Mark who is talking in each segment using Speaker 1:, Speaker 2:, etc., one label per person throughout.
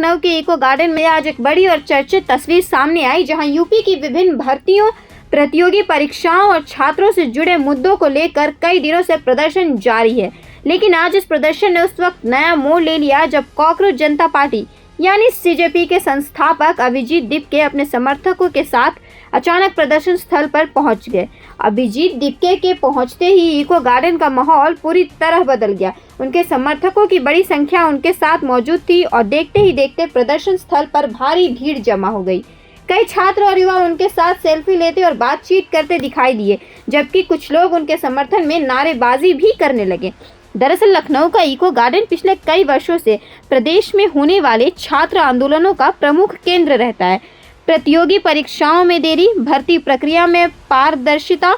Speaker 1: लखनऊ के eco garden में आज एक बड़ी और चर्चित तस्वीर सामने आई, जहां यूपी की विभिन्न भर्तियों, प्रतियोगी परीक्षाओं और छात्रों से जुड़े मुद्दों को लेकर कई दिनों से प्रदर्शन जारी है। लेकिन आज इस प्रदर्शन ने उस वक्त नया मोड़ ले लिया जब कॉकरोच जनता पार्टी यानी सीजेपी के संस्थापक अभिजीत दीपके अपने समर्थकों के साथ अचानक प्रदर्शन स्थल पर पहुंच गए। अभिजीत दीपके के पहुंचते ही इको गार्डन का माहौल पूरी तरह बदल गया। उनके समर्थकों की बड़ी संख्या उनके साथ मौजूद थी और देखते ही देखते प्रदर्शन स्थल पर भारी भीड़ जमा हो गई। कई छात्र और युवा उनके साथ सेल्फी लेते और बातचीत करते दिखाई दिए, जबकि कुछ लोग उनके समर्थन में नारेबाजी भी करने लगे। दरअसल लखनऊ का इको गार्डन पिछले कई वर्षों से प्रदेश में होने वाले छात्र आंदोलनों का प्रमुख केंद्र रहता है। प्रतियोगी परीक्षाओं में देरी, भर्ती प्रक्रिया में पारदर्शिता,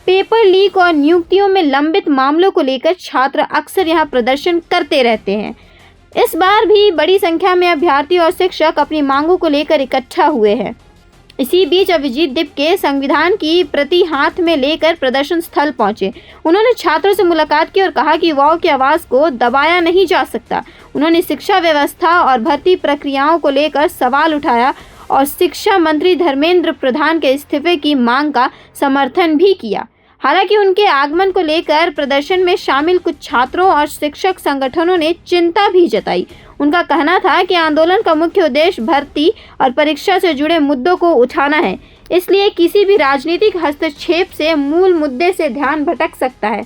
Speaker 1: पेपर लीक और नियुक्तियों में लंबित मामलों को लेकर छात्र अक्सर यहां प्रदर्शन करते रहते हैं। इस बार भी बड़ी संख्या में अभ्यर्थी और शिक्षक अपनी मांगों को लेकर इकट्ठा हुए हैं। इसी बीच अभिजीत दीपके संविधान की प्रति हाथ में लेकर प्रदर्शन स्थल पहुंचे। उन्होंने छात्रों से मुलाकात की और कहा कि युवाओं की आवाज़ को दबाया नहीं जा सकता। उन्होंने शिक्षा व्यवस्था और भर्ती प्रक्रियाओं को लेकर सवाल उठाया और शिक्षा मंत्री धर्मेंद्र प्रधान के इस्तीफे की मांग का समर्थन भी किया। हालांकि उनके आगमन को लेकर प्रदर्शन में शामिल कुछ छात्रों और शिक्षक संगठनों ने चिंता भी जताई। उनका कहना था कि आंदोलन का मुख्य उद्देश्य भर्ती और परीक्षा से जुड़े मुद्दों को उठाना है, इसलिए किसी भी राजनीतिक हस्तक्षेप से मूल मुद्दे से ध्यान भटक सकता है।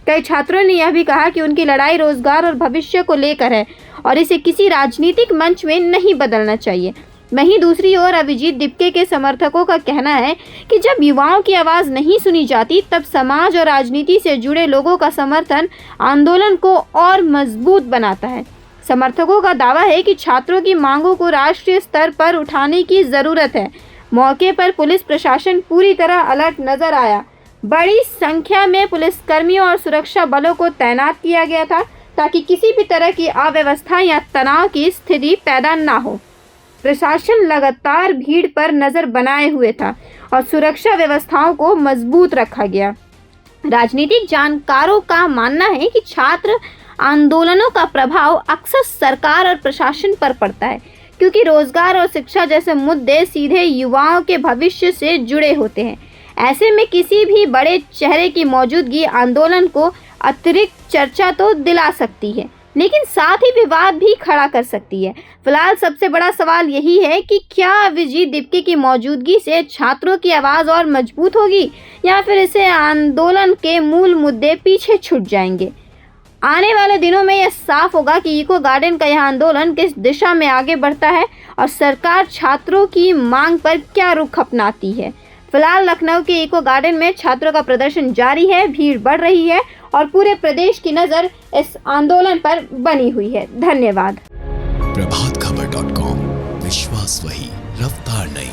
Speaker 1: कई छात्रों ने यह भी कहा कि उनकी लड़ाई रोजगार और भविष्य को लेकर है और इसे किसी राजनीतिक मंच में नहीं बदलना चाहिए। वहीं दूसरी ओर अभिजीत दीपके के समर्थकों का कहना है कि जब युवाओं की आवाज़ नहीं सुनी जाती, तब समाज और राजनीति से जुड़े लोगों का समर्थन आंदोलन को और मजबूत बनाता है। समर्थकों का दावा है कि छात्रों की मांगों को राष्ट्रीय स्तर पर उठाने की ज़रूरत है। मौके पर पुलिस प्रशासन पूरी तरह अलर्ट नजर आया। बड़ी संख्या में पुलिसकर्मियों और सुरक्षा बलों को तैनात किया गया था ताकि किसी भी तरह की अव्यवस्था या तनाव की स्थिति पैदा ना हो। प्रशासन लगातार भीड़ पर नजर बनाए हुए था और सुरक्षा व्यवस्थाओं को मजबूत रखा गया। राजनीतिक जानकारों का मानना है कि छात्र आंदोलनों का प्रभाव अक्सर सरकार और प्रशासन पर पड़ता है, क्योंकि रोजगार और शिक्षा जैसे मुद्दे सीधे युवाओं के भविष्य से जुड़े होते हैं। ऐसे में किसी भी बड़े चेहरे की मौजूदगी आंदोलन को अतिरिक्त चर्चा तो दिला सकती है, लेकिन साथ ही विवाद भी खड़ा कर सकती है। फिलहाल सबसे बड़ा सवाल यही है कि क्या अभिजीत दीपके की मौजूदगी से छात्रों की आवाज़ और मजबूत होगी या फिर इसे आंदोलन के मूल मुद्दे पीछे छूट जाएंगे। आने वाले दिनों में यह साफ होगा कि इको गार्डन का यह आंदोलन किस दिशा में आगे बढ़ता है और सरकार छात्रों की मांग पर क्या रुख अपनाती है। फिलहाल लखनऊ के इको गार्डन में छात्रों का प्रदर्शन जारी है, भीड़ बढ़ रही है और पूरे प्रदेश की नज़र इस आंदोलन पर बनी हुई है। धन्यवाद।
Speaker 2: प्रभातखबर.com, विश्वास वही, रफ्तार नहीं।